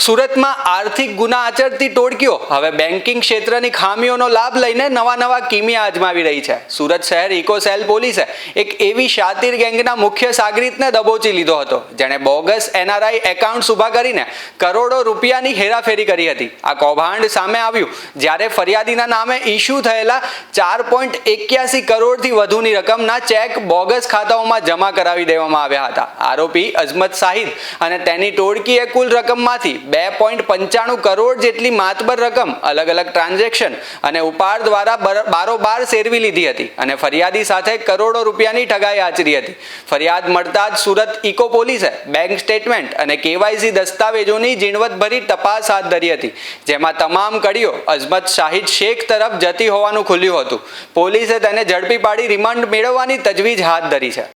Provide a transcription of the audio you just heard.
સુરતમાં આર્થિક ગુના આચરતી ટોળકીઓ હવે બેન્કિંગ ક્ષેત્રની ખામીઓનો લાભ લઈને નવા કિમિયા અજમાવી રહી છે. સુરત શહેર ઇકો સેલ પોલીસે એક એવી શાતિર ગેંગના મુખ્ય સાગરીતને દબોચી લીધો હતો જેણે બોગસ એનઆરઆઈ એકાઉન્ટ્સ ઊભા કરીને કરોડો રૂપિયાની હેરાફેરી કરી હતી. આ કૌભાંડ સામે આવ્યું જ્યારે ફરિયાદીના નામે ઇસ્યુ થયેલા 4.81 કરોડથી વધુની રકમના ચેક બોગસ ખાતાઓમાં જમા કરાવી દેવામાં આવ્યા હતા. આરોપી અઝમત શાહિદ અને તેની ટોળકીએ કુલ રકમમાંથી 2.95 કરોડ જેટલી માતબર રકમ અલગ ટ્રાન્ઝેક્શન અને ઉપાડ દ્વારા બારોબાર સેરવી લીધી હતી અને ફરિયાદી સાથે કરોડો રૂપિયાની ઠગાઈ આચરી હતી. ફરિયાદ મળતા જ સુરત ઇકો પોલીસે બેંક સ્ટેટમેન્ટ અને કેવાયસી દસ્તાવેજોની ઝીણવટભરી તપાસ હાથ ધરી હતી, જેમાં તમામ કડીઓ અઝમત શાહિદ શેખ તરફ જતી હોવાનું ખુલ્યું હતું. પોલીસે તેને ઝડપી પાડી રિમાન્ડ મેળવવાની તજવીજ હાથ ધરી છે.